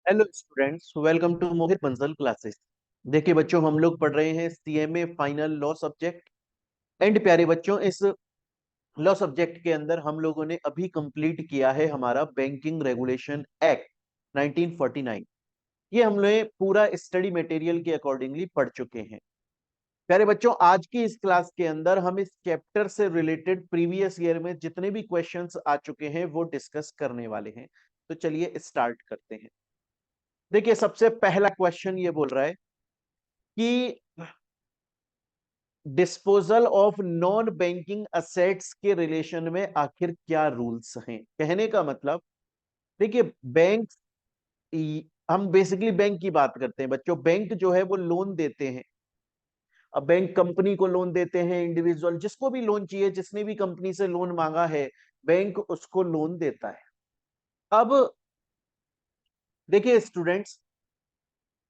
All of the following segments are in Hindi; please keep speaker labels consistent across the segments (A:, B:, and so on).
A: Hello students, welcome to Mohit Bansal classes. देखिए बच्चों, हम लोग पढ़ रहे हैं CMA final law subject. And प्यारे बच्चों, इस लॉ सब्जेक्ट के अंदर हम लोगों ने अभी कंप्लीट किया है हमारा बैंकिंग रेगुलेशन एक्ट 1949। ये हम लोग पूरा स्टडी मटेरियल के अकॉर्डिंगली पढ़ चुके हैं। प्यारे बच्चों, आज की इस क्लास के अंदर हम इस चैप्टर से रिलेटेड प्रीवियस ईयर में जितने भी क्वेश्चंस आ चुके हैं वो डिस्कस करने वाले हैं। तो चलिए स्टार्ट करते हैं। देखिए, सबसे पहला क्वेश्चन ये बोल रहा है कि disposal of non banking assets के रिलेशन में आखिर क्या रूल्स हैं। कहने का मतलब, देखिए बैंक, हम बेसिकली बैंक की बात करते हैं बच्चों। बैंक जो है वो लोन देते हैं। अब बैंक कंपनी को लोन देते हैं, इंडिविजुअल जिसको भी लोन चाहिए, जिसने भी कंपनी से लोन मांगा है, बैंक उसको लोन देता है। अब देखिए स्टूडेंट्स,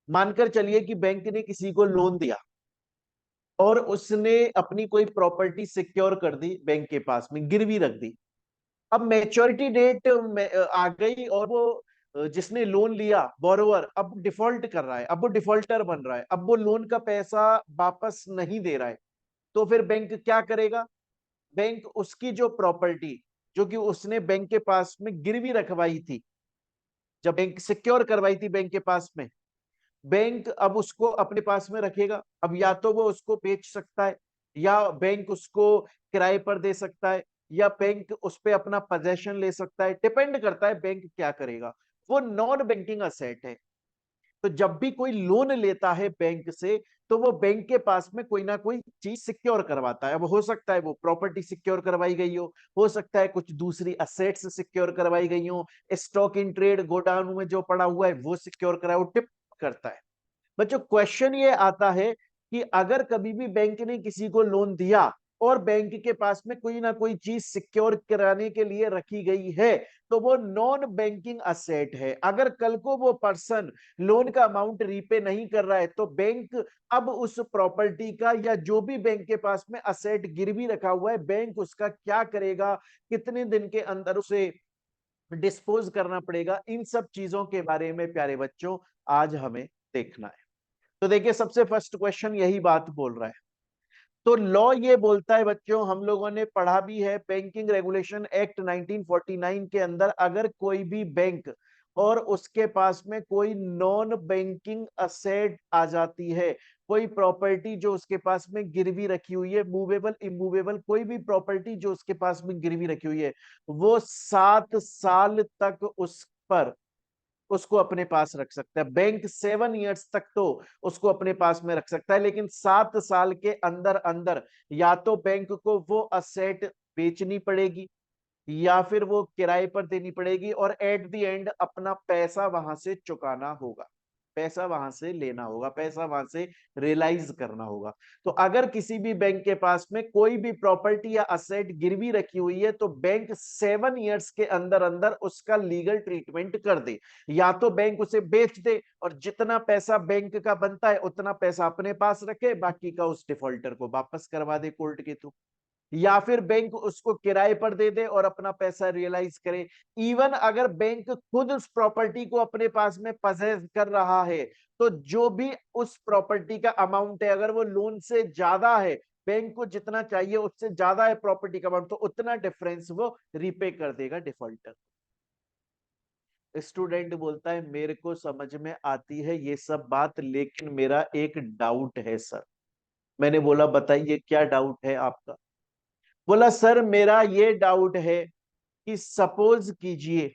A: मानकर चलिए कि बैंक ने किसी को लोन दिया और उसने अपनी कोई प्रॉपर्टी सिक्योर कर दी, बैंक के पास में गिरवी रख दी। अब मैच्योरिटी डेट आ गई और वो जिसने लोन लिया, बोरोवर, अब डिफॉल्ट कर रहा है, अब वो डिफॉल्टर बन रहा है, अब वो लोन का पैसा वापस नहीं दे रहा है। तो फिर बैंक क्या करेगा? बैंक उसकी जो प्रॉपर्टी, जो कि उसने बैंक के पास में गिरवी रखवाई थी, जब बैंक सिक्योर करवाई थी बैंक के पास में, बैंक अब उसको अपने पास में रखेगा। अब या तो वो उसको बेच सकता है, या बैंक उसको किराए पर दे सकता है, या बैंक उस पे अपना पोजेशन ले सकता है। डिपेंड करता है बैंक क्या करेगा। वो नॉन बैंकिंग असेट है। तो जब भी कोई लोन लेता है बैंक से, तो वो बैंक के पास में कोई ना कोई चीज सिक्योर करवाता है। अब हो सकता है वो प्रॉपर्टी सिक्योर करवाई गई हो सकता है कुछ दूसरी असेट्स सिक्योर करवाई गई हो, स्टॉक इन ट्रेड गोडाउन में जो पड़ा हुआ है वो सिक्योर कराए, वो टिप करता है। बच्चों, क्वेश्चन ये आता है कि अगर कभी भी बैंक ने किसी को लोन दिया और बैंक के पास में कोई ना कोई चीज सिक्योर कराने के लिए रखी गई है, तो वो नॉन बैंकिंग असेट है। अगर कल को वो पर्सन लोन का अमाउंट रीपे नहीं कर रहा है, तो बैंक अब उस प्रॉपर्टी का, या जो भी बैंक के पास में असेट गिरवी रखा हुआ है, बैंक उसका क्या करेगा, कितने दिन के अंदर उसे डिस्पोज करना पड़ेगा, इन सब चीजों के बारे में प्यारे बच्चों आज हमें देखना है। तो देखिए, सबसे फर्स्ट क्वेश्चन यही बात बोल रहा है। तो लॉ ये बोलता है बच्चों, हम लोगों ने पढ़ा भी है, बैंकिंग रेगुलेशन एक्ट 1949 के अंदर अगर कोई भी बैंक और उसके पास में कोई नॉन बैंकिंग असेट आ जाती है, कोई प्रॉपर्टी जो उसके पास में गिरवी रखी हुई है, मूवेबल इमूवेबल कोई भी प्रॉपर्टी जो उसके पास में गिरवी रखी हुई है, वो 7 साल तक उस पर उसको अपने पास रख सकता है। बैंक 7 इयर्स तक तो उसको अपने पास में रख सकता है, लेकिन 7 साल के अंदर अंदर या तो बैंक को वो असेट बेचनी पड़ेगी, या फिर वो किराए पर देनी पड़ेगी, और एट द एंड अपना पैसा वहां से चुकाना होगा, पैसा वहां से लेना होगा, पैसा वहां से रियलाइज करना होगा। तो अगर किसी भी बैंक के पास में कोई भी प्रॉपर्टी या असेट गिरवी रखी हुई है, तो बैंक 7 इयर्स के अंदर अंदर उसका लीगल ट्रीटमेंट कर दे। या तो बैंक उसे बेच दे और जितना पैसा बैंक का बनता है उतना पैसा अपने पास रखे, बाकी का उस डिफॉल्टर को वापस करवा दे कोर्ट के थ्रू, या फिर बैंक उसको किराए पर दे दे और अपना पैसा रियलाइज करे। इवन अगर बैंक खुद उस प्रॉपर्टी को अपने पास में पजेस कर रहा है, तो जो भी उस प्रॉपर्टी का अमाउंट है, अगर वो लोन से ज्यादा है, बैंक को जितना चाहिए उससे ज्यादा है प्रॉपर्टी का अमाउंट, तो उतना डिफरेंस वो रीपे कर देगा डिफॉल्टर। स्टूडेंट बोलता है, मेरे को समझ में आती है ये सब बात, लेकिन मेरा एक डाउट है सर। मैंने बोला बताइए क्या डाउट है आपका। बोला सर, मेरा ये डाउट है कि सपोज कीजिए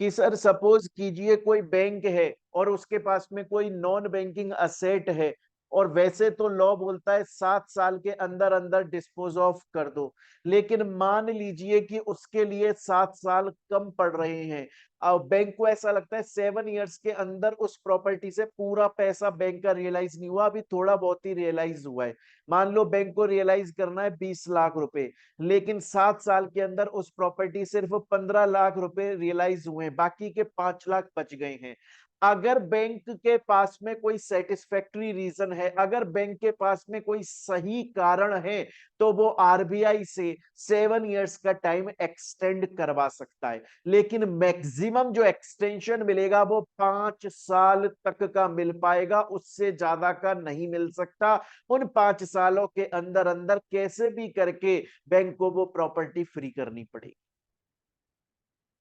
A: कि सर सपोज कीजिए कोई बैंक है और उसके पास में कोई नॉन बैंकिंग असेट है, और वैसे तो लॉ बोलता है 7 साल के अंदर अंदर डिस्पोज ऑफ कर दो, लेकिन मान लीजिए कि उसके लिए 7 साल कम पड़ रहे हैं। अब बैंक को ऐसा लगता है 7 इयर्स के अंदर उस प्रॉपर्टी से पूरा पैसा बैंक का रियलाइज नहीं हुआ, अभी थोड़ा बहुत ही रियलाइज हुआ है। मान लो बैंक को रियलाइज करना है 20 लाख रुपए, लेकिन 7 साल के अंदर उस प्रॉपर्टी सिर्फ 15 लाख रुपए रियलाइज हुए हैं, बाकी के 5 लाख बच गए हैं। अगर बैंक के पास में कोई सेटिस्फैक्टरी रीजन है, अगर बैंक के पास में कोई सही कारण है तो वो आरबीआई से 7 इयर्स का टाइम एक्सटेंड करवा सकता है, लेकिन मैक्सिमम जो एक्सटेंशन मिलेगा वो 5 साल तक का मिल पाएगा, उससे ज्यादा का नहीं मिल सकता। उन 5 सालों के अंदर अंदर कैसे भी करके बैंक को वो प्रॉपर्टी फ्री करनी पड़ेगी।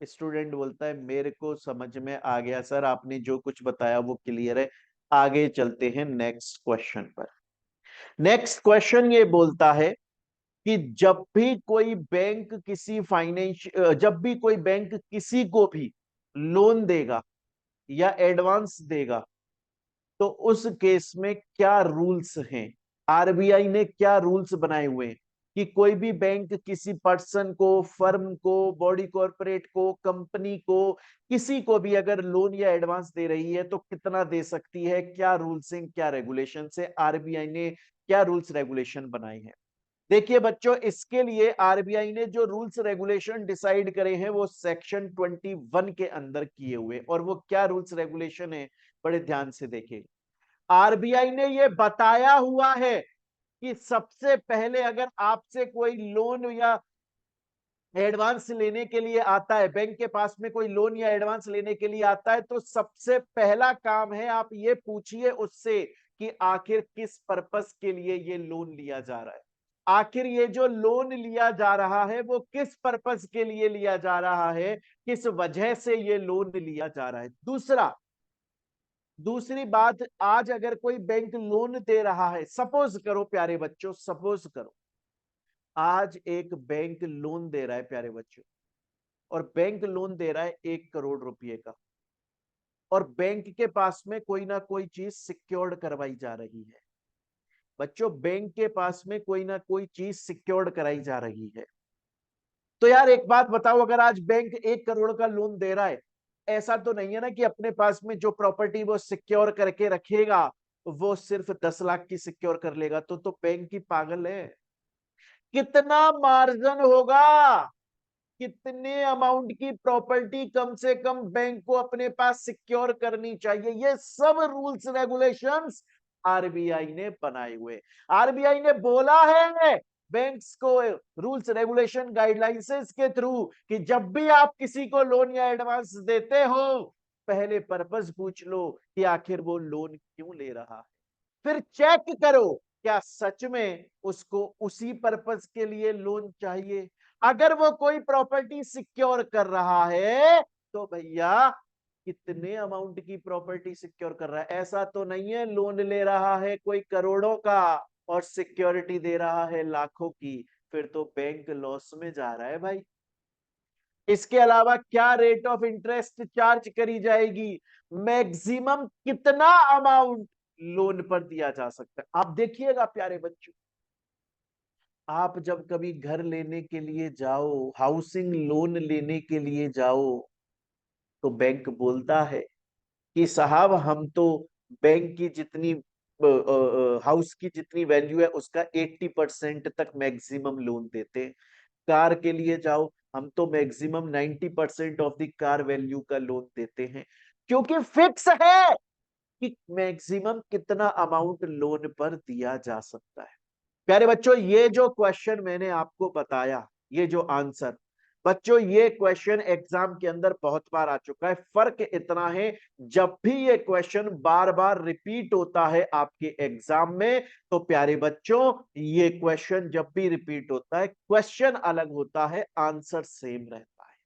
A: स्टूडेंट बोलता है मेरे को समझ में आ गया सर, आपने जो कुछ बताया वो क्लियर है। आगे चलते हैं नेक्स्ट क्वेश्चन पर। नेक्स्ट क्वेश्चन ये बोलता है कि जब भी कोई बैंक किसी को भी लोन देगा या एडवांस देगा तो उस केस में क्या रूल्स हैं, आरबीआई ने क्या रूल्स बनाए हुए हैं कि कोई भी बैंक किसी पर्सन को, फर्म को, बॉडी कॉर्पोरेट को, कंपनी को, किसी को भी अगर लोन या एडवांस दे रही है तो कितना दे सकती है, क्या रूल्स हैं, क्या रेगुलेशन है, आरबीआई ने क्या रूल्स रेगुलेशन बनाए हैं। देखिए बच्चों, इसके लिए आरबीआई ने जो रूल्स रेगुलेशन डिसाइड करे हैं वो सेक्शन 21 के अंदर किए हुए, और वो क्या रूल्स रेगुलेशन है बड़े ध्यान से देखिए। आरबीआई ने ये बताया हुआ है कि सबसे पहले अगर आपसे कोई लोन या एडवांस लेने के लिए आता है, बैंक के पास में कोई लोन या एडवांस लेने के लिए आता है, तो सबसे पहला काम है आप ये पूछिए उससे कि आखिर किस पर्पस के लिए ये लोन लिया जा रहा है, आखिर ये जो लोन लिया जा रहा है वो किस पर्पस के लिए लिया जा रहा है, किस वजह से ये लोन लिया जा रहा है। दूसरी बात, आज अगर कोई बैंक लोन दे रहा है, सपोज करो प्यारे बच्चों, सपोज करो आज एक बैंक लोन दे रहा है प्यारे बच्चों, और बैंक लोन दे रहा है 1 करोड़ रुपए का, और बैंक के पास में कोई ना कोई चीज सिक्योर्ड करवाई जा रही है। बच्चों, बैंक के पास में कोई ना कोई चीज सिक्योर्ड कराई जा रही है, तो यार एक बात बताओ, अगर आज बैंक 1 करोड़ का लोन दे रहा है, ऐसा तो नहीं है ना कि अपने पास में जो प्रॉपर्टी वो सिक्योर करके रखेगा वो सिर्फ 10 लाख की सिक्योर कर लेगा, तो बैंक की पागल है। कितना मार्जिन होगा, कितने अमाउंट की प्रॉपर्टी कम से कम बैंक को अपने पास सिक्योर करनी चाहिए, ये सब रूल्स रेगुलेशंस आरबीआई ने बनाए हुए। आरबीआई ने बोला है बैंक्स को रूल्स रेगुलेशन गाइडलाइंस के थ्रू कि जब भी आप किसी को लोन या एडवांस देते हो पहले पर्पस पूछ लो कि आखिर वो लोन क्यों ले रहा है, फिर चेक करो क्या सच में उसको उसी पर्पस के लिए लोन चाहिए। अगर वो कोई प्रॉपर्टी सिक्योर कर रहा है तो भैया कितने अमाउंट की प्रॉपर्टी सिक्योर कर रहा है, ऐसा तो नहीं है लोन ले रहा है कोई करोड़ों का और सिक्योरिटी दे रहा है लाखों की, फिर तो बैंक लॉस में जा रहा है भाई। इसके अलावा क्या रेट ऑफ इंटरेस्ट चार्ज करी जाएगी, मैक्सिमम कितना अमाउंट लोन पर दिया जा सकता है। आप देखिएगा प्यारे बच्चों, आप जब कभी घर लेने के लिए जाओ, हाउसिंग लोन लेने के लिए जाओ, तो बैंक बोलता है कि साहब हम तो बैंक की जितनी हाउस की जितनी वैल्यू है उसका 80% तक मैक्सिमम लोन देते हैं। कार के लिए जाओ, हम तो maximum 90% of the car value का लोन देते हैं, क्योंकि फिक्स है कि मैक्सिमम कितना अमाउंट लोन पर दिया जा सकता है। प्यारे बच्चों, ये जो क्वेश्चन मैंने आपको बताया, ये जो आंसर, बच्चों ये क्वेश्चन एग्जाम के अंदर बहुत बार आ चुका है। फर्क इतना है जब भी ये क्वेश्चन बार बार रिपीट होता है आपके एग्जाम में, तो प्यारे बच्चों ये क्वेश्चन जब भी रिपीट होता है क्वेश्चन अलग होता है, आंसर सेम रहता है।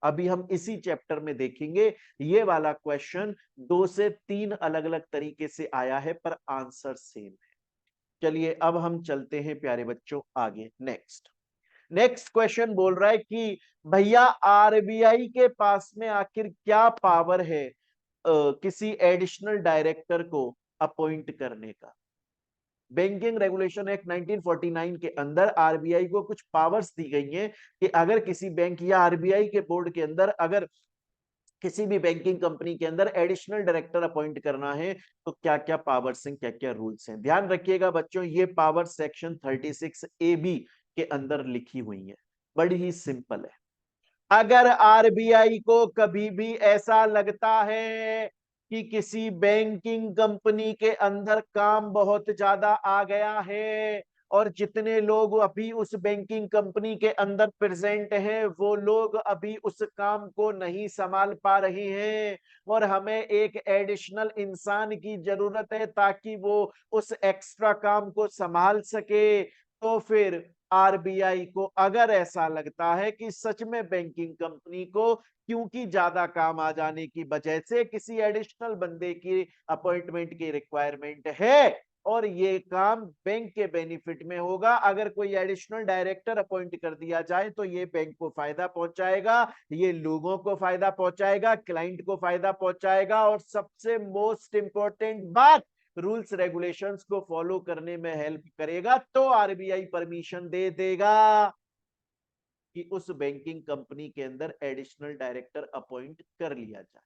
A: अभी हम इसी चैप्टर में देखेंगे ये वाला क्वेश्चन 2 से 3 अलग अलग तरीके से आया है पर आंसर सेम है। चलिए अब हम चलते हैं प्यारे बच्चों आगे। नेक्स्ट क्वेश्चन बोल रहा है कि भैया आरबीआई के पास में आखिर क्या पावर है किसी एडिशनल डायरेक्टर को अपॉइंट करने का। बैंकिंग रेगुलेशन एक्ट 1949 के अंदर आरबीआई को कुछ पावर्स दी गई हैं कि अगर किसी बैंक या आरबीआई के बोर्ड के अंदर अगर किसी भी बैंकिंग कंपनी के अंदर एडिशनल डायरेक्टर अपॉइंट करना है तो क्या क्या पावर्स हैं, क्या क्या रूल्स हैं। ध्यान रखिएगा बच्चों, ये पावर सेक्शन 36 AB के अंदर लिखी हुई है, बड़ी ही सिंपल है। अगर आरबीआई को कभी भी ऐसा लगता है कि किसी बैंकिंग कंपनी के अंदर काम बहुत ज्यादा आ गया है और जितने लोग अभी उस बैंकिंग कंपनी के अंदर प्रेजेंट हैं वो लोग अभी उस काम को नहीं संभाल पा रहे हैं और हमें एक एडिशनल इंसान की जरूरत है ताकि वो उस एक्स्ट्रा काम को संभाल सके। तो फिर आरबीआई को अगर ऐसा लगता है कि सच में बैंकिंग कंपनी को क्योंकि ज्यादा काम आ जाने की वजह से किसी एडिशनल बंदे की अपॉइंटमेंट की रिक्वायरमेंट है और ये काम बैंक के बेनिफिट में होगा, अगर कोई एडिशनल डायरेक्टर अपॉइंट कर दिया जाए तो ये बैंक को फायदा पहुंचाएगा, ये लोगों को फायदा पहुंचाएगा, क्लाइंट को फायदा पहुंचाएगा और सबसे मोस्ट इंपॉर्टेंट बात, रूल्स रेगुलेशंस को फॉलो करने में हेल्प करेगा। तो आरबीआई परमिशन दे देगा कि उस बैंकिंग कंपनी के अंदर एडिशनल डायरेक्टर अपॉइंट कर लिया जाए।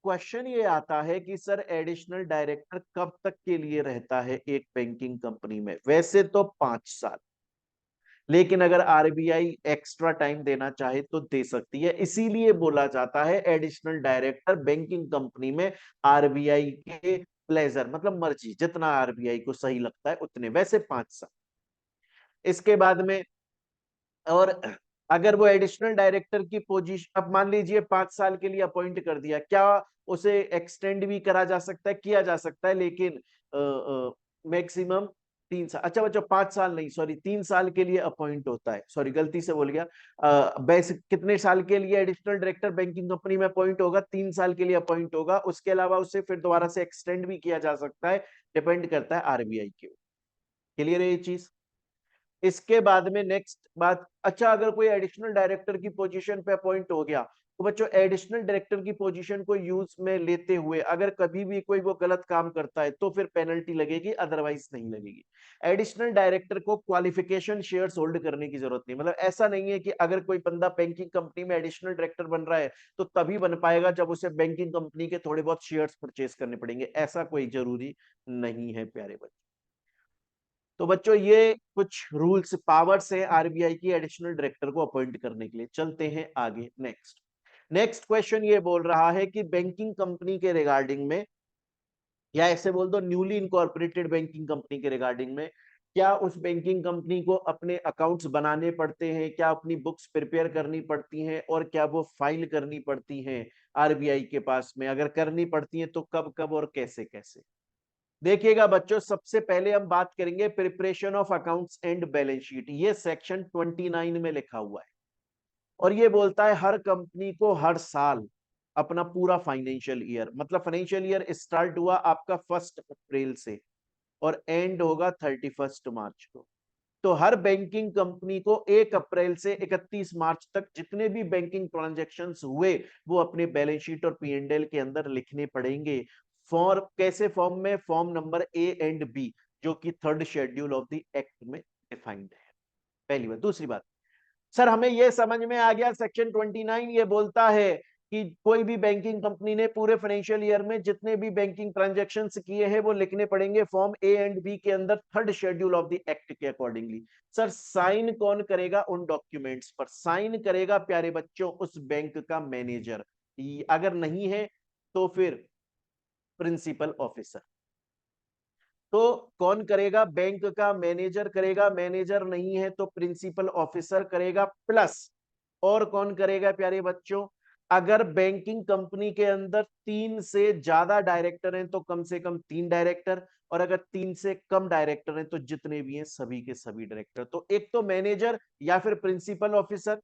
A: क्वेश्चन ये आता है कि सर एडिशनल डायरेक्टर कब तक के लिए रहता है एक बैंकिंग कंपनी में? वैसे तो 5 साल, लेकिन अगर आरबीआई एक्स्ट्रा टाइम देना चाहे तो दे सकती है। इसीलिए बोला जाता है एडिशनल डायरेक्टर बैंकिंग कंपनी में आरबीआई के प्लेजर, मतलब मर्जी, जितना आरबीआई को सही लगता है उतने। वैसे 5 साल। इसके बाद में और अगर वो एडिशनल डायरेक्टर की पोजीशन, अब मान लीजिए 5 साल के लिए अपॉइंट कर दिया, क्या उसे एक्सटेंड भी करा जा सकता है? किया जा सकता है, लेकिन मैक्सिमम 3 साल। अच्छा बच्चों, 5 साल नहीं, सॉरी 3 साल के लिए अपॉइंट होता है, सॉरी गलती से बोल गया। बेसिक कितने साल के लिए एडिशनल डायरेक्टर बैंकिंग कंपनी में अपॉइंट होगा? 3 साल के लिए अपॉइंट होगा। उसके अलावा उसे फिर दोबारा से एक्सटेंड भी किया जा सकता है, डिपेंड करता है आरबीआई के। क्लियर है ये चीज? इसके बाद में नेक्स्ट बात, अच्छा अगर कोई एडिशनल डायरेक्टर की पोजीशन पे अपॉइंट हो गया तो बच्चों एडिशनल डायरेक्टर की पोजीशन को यूज में लेते हुए अगर कभी भी कोई वो गलत काम करता है तो फिर पेनल्टी लगेगी, अदरवाइज नहीं लगेगी। एडिशनल डायरेक्टर को क्वालिफिकेशन शेयर्स होल्ड करने की जरूरत नहीं, मतलब ऐसा नहीं है कि अगर कोई बंदा बैंकिंग कंपनी में एडिशनल डायरेक्टर बन रहा है तो तभी बन पाएगा जब उसे बैंकिंग कंपनी के थोड़े बहुत शेयर्स परचेज करने पड़ेंगे, ऐसा कोई जरूरी नहीं है प्यारे बच्चे। तो बच्चों ये कुछ रूल्स पावर्स है आरबीआई की एडिशनल डायरेक्टर को अपॉइंट करने के लिए। चलते हैं आगे। नेक्स्ट नेक्स्ट क्वेश्चन ये बोल रहा है कि बैंकिंग कंपनी के रिगार्डिंग में, या ऐसे बोल दो न्यूली इनकॉर्पोरेटेड बैंकिंग कंपनी के रिगार्डिंग में, क्या उस बैंकिंग कंपनी को अपने अकाउंट्स बनाने पड़ते हैं, क्या अपनी बुक्स प्रिपेयर करनी पड़ती हैं और क्या वो फाइल करनी पड़ती हैं आरबीआई के पास में? अगर करनी पड़ती हैं तो कब कब और कैसे कैसे? देखिएगा बच्चों, सबसे पहले हम बात करेंगे preparation of accounts and balance sheet. ये सेक्शन 29 में लिखा हुआ है और ये बोलता है हर कंपनी को हर साल अपना पूरा फाइनेंशियल ईयर, मतलब फाइनेंशियल ईयर स्टार्ट हुआ आपका 1 अप्रैल से और एंड होगा 31 मार्च को, तो हर बैंकिंग कंपनी को 1 अप्रैल से 31 मार्च तक जितने भी बैंकिंग ट्रांजैक्शंस हुए वो अपने बैलेंस शीट और पी एंड एल के अंदर लिखने पड़ेंगे। फॉर्म कैसे? फॉर्म में form number A and B, जो कि third schedule of the act में डिफाइंड है। पहली बात। दूसरी बात, सर हमें यह समझ में आ गया सेक्शन 29 ये बोलता है कि कोई भी बैंकिंग कंपनी ने पूरे फाइनेंशियल ईयर में जितने भी बैंकिंग ट्रांजैक्शंस किए हैं वो लिखने पड़ेंगे फॉर्म ए एंड बी के अंदर third schedule of the act के अकॉर्डिंगली। सर साइन कौन करेगा उन डॉक्यूमेंट्स पर? साइन करेगा प्यारे बच्चों उस बैंक का मैनेजर, अगर नहीं है तो फिर प्रिंसिपल ऑफिसर। तो कौन करेगा? बैंक का मैनेजर करेगा, मैनेजर नहीं है तो प्रिंसिपल ऑफिसर करेगा। प्लस और कौन करेगा प्यारे बच्चों? अगर बैंकिंग कंपनी के अंदर 3 से ज्यादा डायरेक्टर हैं तो कम से कम 3 डायरेक्टर, और अगर 3 से कम डायरेक्टर हैं तो जितने भी हैं सभी के सभी डायरेक्टर। तो एक तो मैनेजर या फिर प्रिंसिपल ऑफिसर,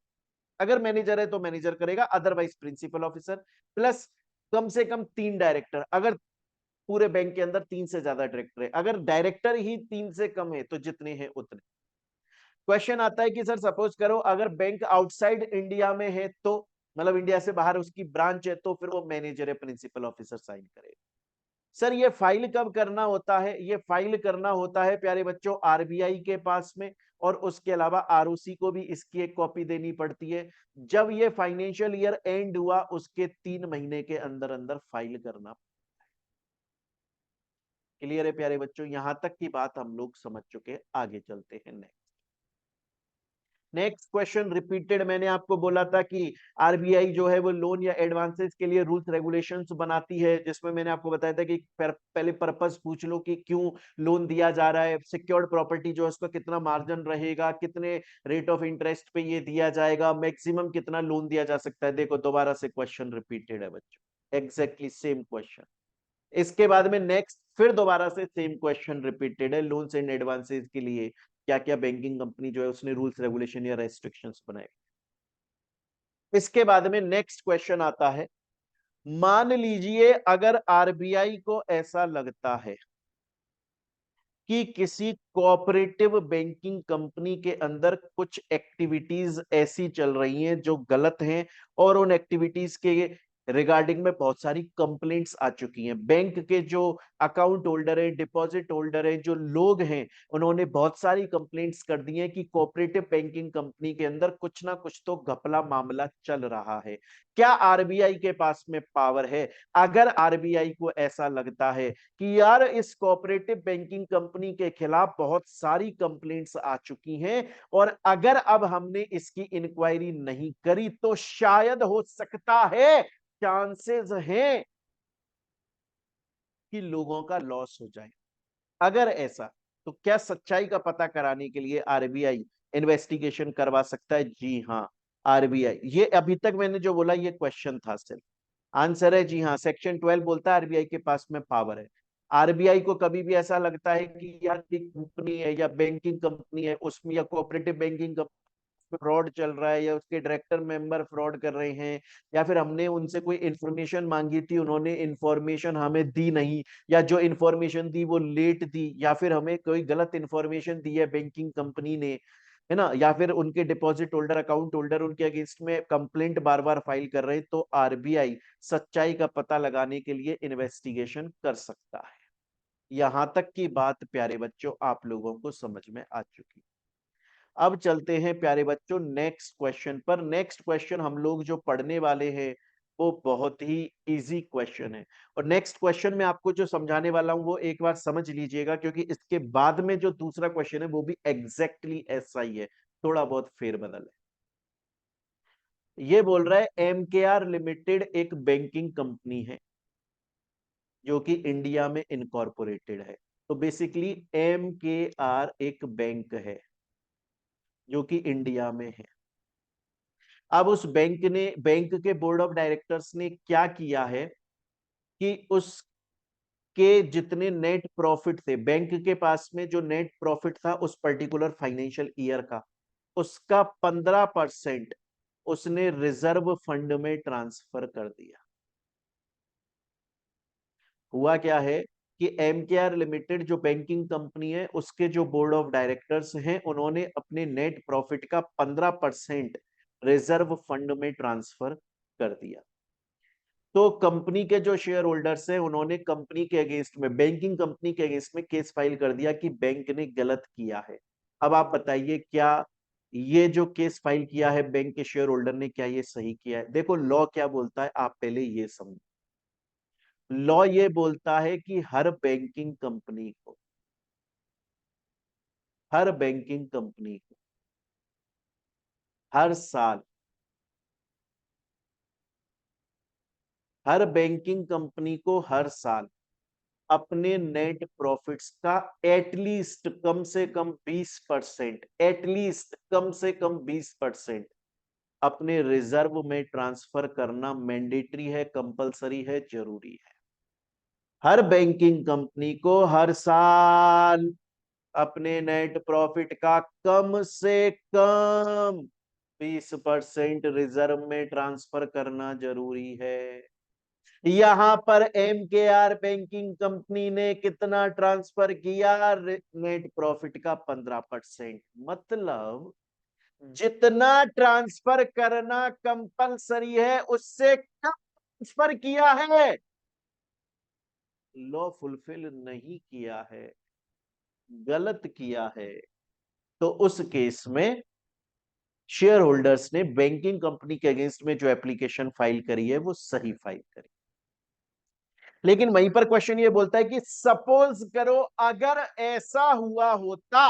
A: अगर मैनेजर है तो मैनेजर करेगा, अदरवाइज प्रिंसिपल ऑफिसर। प्लस कम से कम 3 डायरेक्टर, अगर पूरे बैंक के अंदर 3 से ज्यादा डायरेक्टर है, अगर डायरेक्टर ही 3 से कम है तो जितने हैं उतने। क्वेश्चन आता है कि सर सपोज करो अगर बैंक आउटसाइड इंडिया में है तो, मतलब इंडिया से बाहर उसकी ब्रांच है, तो फिर वो मैनेजर है, प्रिंसिपल ऑफिसर साइन करेगा। सर ये फाइल कब करना होता है? ये फाइल करना होता है प्यारे बच्चों आरबीआई के पास में, और उसके अलावा आरओसी को भी इसकी एक कॉपी देनी पड़ती है। जब ये फाइनेंशियल ईयर एंड हुआ उसके 3 महीने के अंदर अंदर फाइल करना। क्लियर है प्यारे बच्चों? यहां तक की बात हम लोग समझ चुके हैं, आगे चलते हैं नेक्स्ट। नेक्स्ट क्वेश्चन रिपीटेड, मैंने आपको बोला था कि आरबीआई जो है वो लोन या एडवांसेस के लिए रूल्स रेगुलेशंस बनाती है, जिसमें मैंने आपको बताया था कि पहले पर्पस पूछ लो कि क्यों लोन दिया जा रहा है, सिक्योर्ड प्रॉपर्टी जो है उसका कितना मार्जिन रहेगा, कितने रेट ऑफ इंटरेस्ट पे ये दिया जाएगा, मैक्सिमम कितना लोन दिया जा सकता है। देखो दोबारा से क्वेश्चन रिपीटेड है बच्चों, एग्जैक्टली सेम क्वेश्चन। इसके बाद में नेक्स्ट फिर दोबारा से सेम क्वेश्चन रिपीटेड है, लोन्स एंड एडवांसेस के लिए क्या क्या बैंकिंग कंपनी जो है उसने रूल्स रेगुलेशन या रेस्ट्रिक्शंस बनाए। इसके बाद में नेक्स्ट क्वेश्चन आता है, मान लीजिए अगर आरबीआई को ऐसा लगता है कि किसी कोऑपरेटिव बैंकिंग कंपनी के अंदर कुछ एक्टिविटीज ऐसी चल रही हैं जो गलत हैं, और उन एक्टिविटीज के रिगार्डिंग में बहुत सारी कंप्लेंट्स आ चुकी हैं। बैंक के जो अकाउंट होल्डर हैं, डिपॉजिट होल्डर हैं, जो लोग हैं, उन्होंने बहुत सारी कंप्लेंट्स कर दी हैं कि कोऑपरेटिव बैंकिंग कंपनी के अंदर कुछ ना कुछ तो घपला मामला चल रहा है। क्या आरबीआई के पास में पावर है, अगर आरबीआई को ऐसा लगता है कि यार इस कोऑपरेटिव बैंकिंग कंपनी के खिलाफ बहुत सारी कंप्लेंट्स आ चुकी हैं, और अगर अब हमने इसकी इंक्वायरी नहीं करी तो शायद हो सकता है, चांसेस हैं कि लोगों का लॉस हो जाए। अगर ऐसा, तो क्या सच्चाई का पता कराने के लिए आरबीआई इन्वेस्टिगेशन करवा सकता है? जी हाँ, आरबीआई, ये अभी तक मैंने जो बोला ये क्वेश्चन था सिर्फ, आंसर है जी हाँ। सेक्शन 12 बोलता है आरबीआई के पास में पावर है। आरबीआई को कभी भी ऐसा लगता है कि यार एक कंपनी है या बैंकिंग कंपनी है उसमें, या कोऑपरेटिव बैंकिंग फ्रॉड चल रहा है, या उसके डायरेक्टर मेंबर फ्रॉड कर रहे हैं, या फिर हमने उनसे कोई इंफॉर्मेशन मांगी थी उन्होंने इंफॉर्मेशन हमें दी नहीं, या जो इंफॉर्मेशन दी वो लेट दी, या फिर हमें कोई गलत इंफॉर्मेशन दी है बैंकिंग कंपनी ने, है ना, या फिर उनके डिपॉजिट होल्डर अकाउंट होल्डर उनके अगेंस्ट में कंप्लेंट बार बार फाइल कर रहे हैं, तो आरबीआई सच्चाई का पता लगाने के लिए इन्वेस्टिगेशन कर सकता है। यहां तक की बात प्यारे बच्चों आप लोगों को समझ में आ चुकी। अब चलते हैं प्यारे बच्चों नेक्स्ट क्वेश्चन पर। नेक्स्ट क्वेश्चन हम लोग जो पढ़ने वाले हैं वो बहुत ही इजी क्वेश्चन है, और नेक्स्ट क्वेश्चन में आपको जो समझाने वाला हूं वो एक बार समझ लीजिएगा, क्योंकि इसके बाद में जो दूसरा क्वेश्चन है वो भी एग्जैक्टली ऐसा ही है, थोड़ा बहुत फेरबदल है। ये बोल रहा है एमकेआर लिमिटेड एक बैंकिंग कंपनी है जो कि इंडिया में इनकॉर्पोरेटेड है। तो बेसिकली एमकेआर एक बैंक है जो कि इंडिया में है। अब उस बैंक के बोर्ड ऑफ डायरेक्टर्स ने क्या किया है कि उसके जितने नेट प्रॉफिट थे, बैंक के पास में जो नेट प्रॉफिट था उस पर्टिकुलर फाइनेंशियल ईयर का, उसका 15% उसने रिजर्व फंड में ट्रांसफर कर दिया। हुआ क्या है कि एमकेआर लिमिटेड जो बैंकिंग कंपनी है उसके जो बोर्ड ऑफ डायरेक्टर्स हैं उन्होंने अपने नेट प्रॉफिट का 15% रिजर्व फंड में ट्रांसफर कर दिया। तो कंपनी के जो शेयर होल्डर्स हैं उन्होंने कंपनी के अगेंस्ट में, बैंकिंग कंपनी के अगेंस्ट में केस फाइल कर दिया कि बैंक ने गलत किया है। अब आप बताइए क्या ये जो केस फाइल किया है बैंक के शेयर होल्डर ने, क्या ये सही किया है? देखो लॉ क्या बोलता है, आप पहले ये समझो। लॉ ये बोलता है कि हर बैंकिंग कंपनी को हर साल, हर बैंकिंग कंपनी को हर साल अपने नेट प्रॉफिट्स का एटलीस्ट कम से कम 20%, एटलीस्ट कम से कम 20% अपने रिजर्व में ट्रांसफर करना मैंडेटरी है, कंपलसरी है, जरूरी है। हर बैंकिंग कंपनी को हर साल अपने नेट प्रॉफिट का कम से कम 20% रिजर्व में ट्रांसफर करना जरूरी है। यहां पर एमकेआर बैंकिंग कंपनी ने कितना ट्रांसफर किया? नेट प्रॉफिट का 15%। मतलब जितना ट्रांसफर करना कंपलसरी है उससे कम ट्रांसफर किया है, लॉ फुलफिल नहीं किया है, गलत किया है, तो उस केस में शेयर होल्डर्स ने बैंकिंग कंपनी के अगेंस्ट में जो एप्लीकेशन फाइल करी है वो सही फाइल करी। लेकिन वहीं पर क्वेश्चन ये बोलता है कि सपोज करो अगर ऐसा हुआ होता,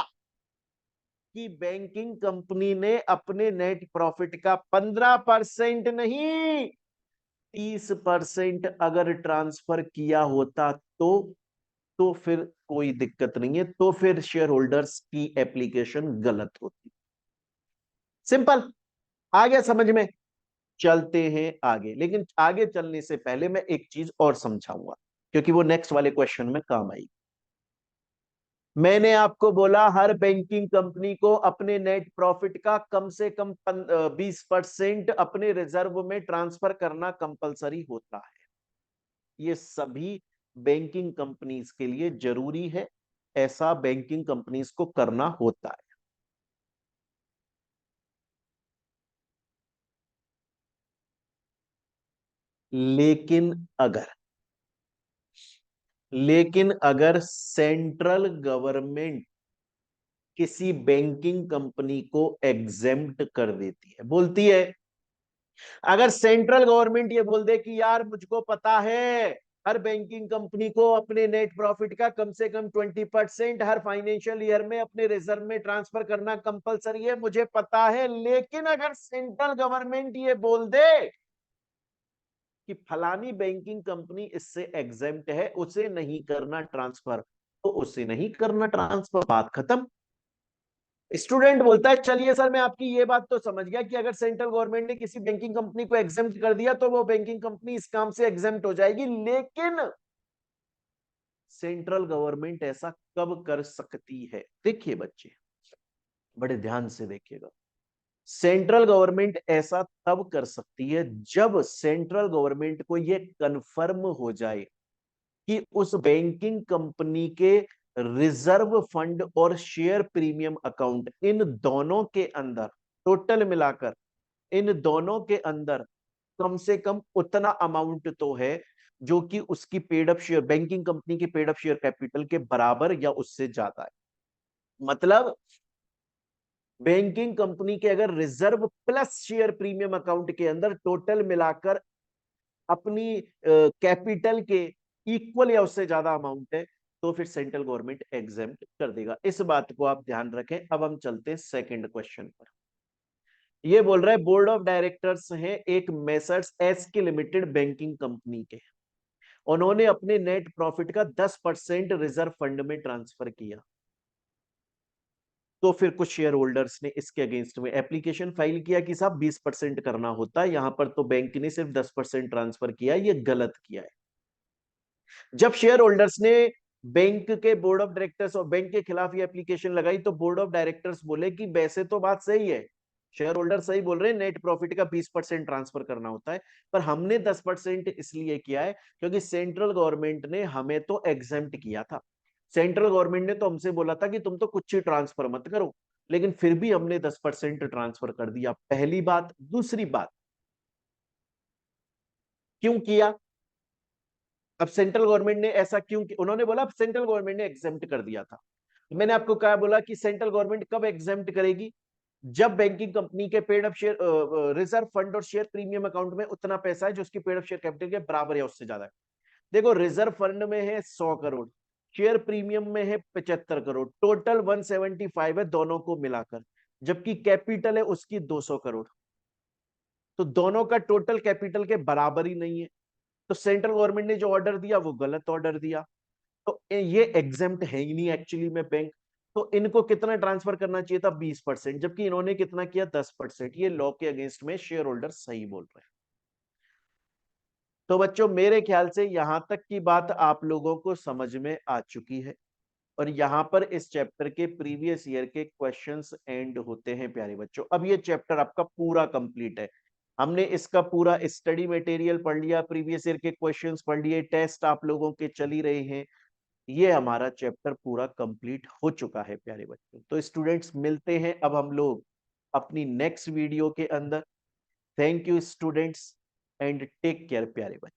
A: कि बैंकिंग कंपनी ने अपने नेट प्रॉफिट का 15% नहीं 30% अगर ट्रांसफर किया होता तो फिर कोई दिक्कत नहीं है, तो फिर शेयर होल्डर्स की एप्लीकेशन गलत होती। सिंपल। आ गया समझ में? चलते हैं आगे, लेकिन आगे चलने से पहले मैं एक चीज और समझाऊंगा, क्योंकि वो नेक्स्ट वाले क्वेश्चन में काम आएगी। मैंने आपको बोला हर बैंकिंग कंपनी को अपने नेट प्रॉफिट का कम से कम 20% अपने रिजर्व में ट्रांसफर करना कंपलसरी होता है। ये सभी बैंकिंग कंपनीज के लिए जरूरी है, ऐसा बैंकिंग कंपनीज को करना होता है। लेकिन अगर सेंट्रल गवर्नमेंट किसी बैंकिंग कंपनी को एग्जेम्प्ट कर देती है, बोलती है, अगर सेंट्रल गवर्नमेंट ये बोल दे कि यार मुझको पता है हर बैंकिंग कंपनी को अपने नेट प्रॉफिट का कम से कम 20% हर फाइनेंशियल ईयर में अपने रिजर्व में ट्रांसफर करना कंपलसरी है, मुझे पता है, लेकिन अगर सेंट्रल गवर्नमेंट ये बोल दे कि फलानी बैंकिंग कंपनी इससे एग्जेम्प्ट है, उसे नहीं करना ट्रांसफर, तो उसे नहीं करना ट्रांसफर, बात खत्म। स्टूडेंट बोलता है चलिए सर मैं आपकी ये बात तो समझ गया कि अगर सेंट्रल गवर्नमेंट ने किसी बैंकिंग कंपनी को एग्जेम्प्ट कर दिया तो वो बैंकिंग कंपनी इस काम से एग्जेम्प्ट हो जाएगी, लेकिन सेंट्रल गवर्नमेंट ऐसा कब कर सकती है? देखिए बच्चे, बड़े ध्यान से देखिएगा। सेंट्रल गवर्नमेंट ऐसा तब कर सकती है जब सेंट्रल गवर्नमेंट को यह कंफर्म हो जाए कि उस बैंकिंग कंपनी के रिजर्व फंड और शेयर प्रीमियम अकाउंट, इन दोनों के अंदर टोटल मिलाकर इन दोनों के अंदर कम से कम उतना अमाउंट तो है जो कि उसकी paid up share, banking company की पेड अप शेयर कैपिटल के बराबर या उससे ज्यादा है। मतलब बैंकिंग कंपनी के अगर reserve plus share premium account के अंदर टोटल मिलाकर अपनी कैपिटल के इक्वल या उससे ज्यादा अमाउंट है, तो फिर सेंट्रल गवर्नमेंट एग्जेम्प्ट कर देगा। इस बात को आप ध्यान रखें। अब हम चलते हैं सेकंड क्वेश्चन पर। ये बोल रहा है बोर्ड ऑफ डायरेक्टर्स हैं एक मेसर्स एस के लिमिटेड बैंकिंग कंपनी के, उन्होंने अपने नेट प्रॉफिट का 10% रिजर्व फंड में ट्रांसफर किया, तो फिर कुछ शेयर होल्डर्स ने इसके अगेंस्ट में एप्लीकेशन फाइल किया कि साहब 20% करना होता है, यहां पर तो बैंक ने सिर्फ 10% ट्रांसफर किया, ये गलत किया है। जब शेयर होल्डर्स ने बैंक के बोर्ड ऑफ डायरेक्टर्स और बैंक के खिलाफ ये एप्लीकेशन लगाई, तो बोर्ड ऑफ डायरेक्टर्स बोले कि वैसे तो बात सही है, शेयर होल्डर सही बोल रहे हैं, नेट प्रॉफिट का 20% ट्रांसफर करना होता है, पर हमने 10% इसलिए किया है क्योंकि सेंट्रल गवर्नमेंट ने हमें तो एग्जेम्प्ट किया था। सेंट्रल गवर्नमेंट ने तो हमसे बोला था कि तुम तो कुछ ही ट्रांसफर मत करो, लेकिन फिर भी हमने 10% ट्रांसफर कर दिया। पहली बात। दूसरी बात, क्यों किया? अब सेंट्रल गवर्नमेंट ने ऐसा क्यों किया? उन्होंने बोला सेंट्रल गवर्नमेंट ने एग्जेम्प्ट कर दिया था। मैंने आपको क्या बोला कि सेंट्रल गवर्नमेंट कब एग्जेम्प्ट करेगी? जब बैंकिंग कंपनी के paid up share reserve fund और शेयर प्रीमियम अकाउंट में उतना पैसा है जो उसकी पेड अप शेयर कैपिटल के बराबर या उससे ज्यादा है। देखो, रिजर्व फंड में है 100 करोड़, शेयर प्रीमियम में है 75 करोड़, टोटल 175 है दोनों को मिलाकर, जबकि कैपिटल है उसकी 200 करोड़, तो दोनों का टोटल कैपिटल के बराबर ही नहीं है। तो सेंट्रल गवर्नमेंट ने जो ऑर्डर दिया वो गलत ऑर्डर दिया, तो ये एग्जेम्प्ट है ही नहीं एक्चुअली में बैंक। तो इनको कितना ट्रांसफर करना चाहिए था? 20%, जबकि इन्होंने कितना किया? 10%। ये लॉ के अगेंस्ट में शेयर होल्डर सही बोल रहे हैं। तो बच्चों मेरे ख्याल से यहां तक की बात आप लोगों को समझ में आ चुकी है, और यहां पर इस चैप्टर के प्रीवियस ईयर के क्वेश्चंस एंड होते हैं प्यारे बच्चों। अब ये चैप्टर आपका पूरा कंप्लीट है, हमने इसका पूरा स्टडी मटेरियल पढ़ लिया, प्रीवियस ईयर के क्वेश्चंस पढ़ लिए, टेस्ट आप लोगों के चल ही रहे हैं, ये हमारा चैप्टर पूरा कंप्लीट हो चुका है प्यारे बच्चों। तो स्टूडेंट्स मिलते हैं अब हम लोग अपनी नेक्स्ट वीडियो के अंदर। Thank you students and take care प्यारे बच्चों।